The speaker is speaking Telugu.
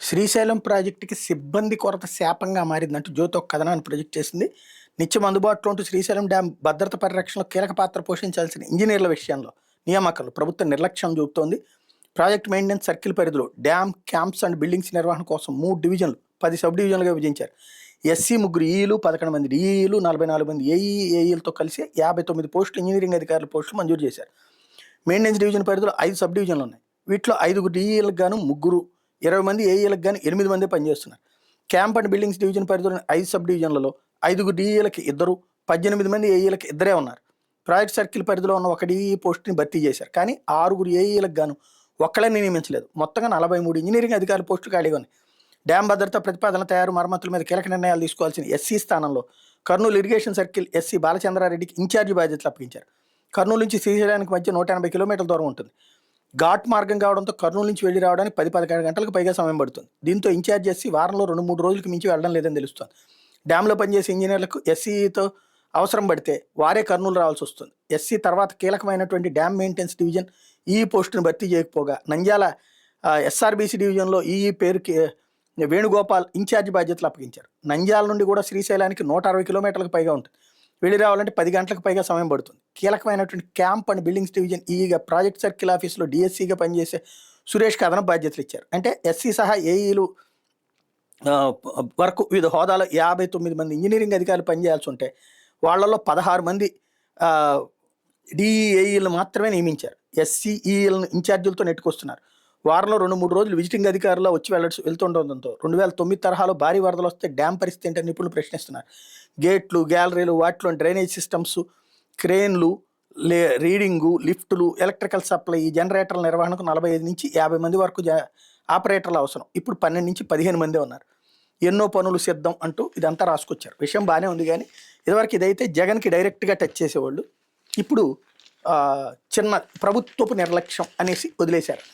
శ్రీశైలం ప్రాజెక్టుకి సిబ్బంది కొరత శాపంగా మారిందంటూ జ్యోతి ఒక కథనాన్ని ప్రొజెక్ట్ చేసింది. నిత్యం అందుబాటులో ఉంటూ శ్రీశైలం డ్యాం భద్రత పరిరక్షణలో కీలక పాత్ర పోషించాల్సిన ఇంజనీర్ల విషయంలో నియామకాలు ప్రభుత్వం నిర్లక్ష్యం చూపుతోంది. ప్రాజెక్ట్ మెయింటెనెన్స్ సర్కిల్ పరిధిలో డ్యామ్ క్యాంప్స్ అండ్ బిల్డింగ్స్ నిర్వహణ కోసం 3 డివిజన్లు 10 సబ్ డివిజన్లుగా విభజించారు. ఎస్సీ 3 ఈఈలు, 11 మంది డిఈలు, 44 మంది ఏఈలతో కలిసి 59 పోస్టులు ఇంజనీరింగ్ అధికారుల పోస్టులు మంజూరు చేశారు. మెయింటెనెన్స్ డివిజన్ పరిధిలో 5 సబ్ డివిజన్లు ఉన్నాయి. వీటిలో 5 డిఈలకు గాను 3, 20 మంది ఏఈలకు కానీ 8 మంది పనిచేస్తున్నారు. క్యాంప్ అండ్ బిల్డింగ్స్ డివిజన్ పరిధిలోని 5 సబ్ డివిజన్లలో 5 డిఈలకి 2, 18 మంది ఏఈలకు 2 ఉన్నారు. ప్రాజెక్ట్ సర్కిల్ పరిధిలో ఉన్న 1 డిఈ పోస్టుని భర్తీ చేశారు. కానీ 6 ఏఈలకు గాను ఒక్కళ్ళని నియమించలేదు. మొత్తంగా 43 ఇంజనీరింగ్ అధికారుల పోస్టులు ఖాళీగా ఉన్నాయి. డ్యామ్ భద్రత ప్రతిపాదన తయారు మరమ్మతుల మీద కీలక నిర్ణయాలు తీసుకోవాల్సిన ఎస్సీ స్థానంలో కర్నూలు ఇరిగేషన్ సర్కిల్ ఎస్సీ బాలచంద్రారెడ్డికి ఇన్ఛార్జి బాధ్యతలు అప్పగించారు. కర్నూలు నుంచి శ్రీశైలానికి మధ్య 180 కిలోమీటర్ల దూరం ఉంటుంది. ఘాట్ మార్గం కావడంతో కర్నూలు నుంచి వెళ్ళి రావడానికి 10-11 గంటలకు పైగా సమయం పడుతుంది. దీంతో ఇన్ఛార్జ్ ఎస్సీ వారంలో 2-3 రోజులకు మించి వెళ్ళడం లేదని తెలుస్తోంది. డ్యాంలో పనిచేసే ఇంజనీర్లకు ఎస్సీతో అవసరం పడితే వారే కర్నూలు రావాల్సి వస్తుంది. ఎస్సీ తర్వాత కీలకమైనటువంటి డ్యామ్ మెయింటెనెన్స్ డివిజన్ ఈ పోస్టును భర్తీ చేయకపోగా నంద్యాల ఎస్ఆర్బీసీ డివిజన్లో ఈ పేరుకి వేణుగోపాల్ ఇన్ఛార్జ్ బాధ్యతలు అప్పగించారు. నంద్యాల నుండి కూడా శ్రీశైలానికి 160 కిలోమీటర్లకు పైగా ఉంటుంది. వెళ్ళి రావాలంటే 10 గంటలకు పైగా సమయం పడుతుంది. కీలకమైనటువంటి క్యాంప్ అండ్ బిల్డింగ్స్ డివిజన్ ఈగా ప్రాజెక్ట్ సర్కిల్ ఆఫీస్లో డిఎస్సీగా పనిచేసే సురేష్కి అదనపు బాధ్యతలు ఇచ్చారు. అంటే ఎస్సీ సహా ఏఈలు వరకు వివిధ హోదాలో 59 మంది ఇంజనీరింగ్ అధికారులు పనిచేయాల్సి ఉంటే వాళ్ళలో 16 మంది డిఈఏఈలను మాత్రమే నియమించారు. ఎస్సీఈలను ఇన్ఛార్జీలతో నెట్టుకొస్తున్నారు. వారంలో 2-3 రోజులు విజిటింగ్ అధికారులు వచ్చి వెళ్తుండడంతో 2009 తరహాలో భారీ వరదలు వస్తే డ్యామ్ పరిస్థితి ఏంటని నిపుణులు ప్రశ్నిస్తున్నారు. గేట్లు, గ్యాలరీలు, వాటిలో డ్రైనేజ్ సిస్టమ్స్, క్రేన్లు, రీడింగు, లిఫ్టులు, ఎలక్ట్రికల్ సప్లై, జనరేటర్ల నిర్వహణకు 45 నుంచి 50 మంది వరకు ఆపరేటర్లు అవసరం. ఇప్పుడు 12 నుంచి 15 మందే ఉన్నారు. ఎన్నో పనులు సిద్ధం అంటూ ఇదంతా రాసుకొచ్చారు. విషయం బాగానే ఉంది, కానీ ఇదివరకు ఇదైతే జగన్కి డైరెక్ట్గా టచ్ చేసేవాళ్ళు. ఇప్పుడు చిన్న ప్రభుత్వపు నిర్లక్ష్యం అనేసి వదిలేశారు.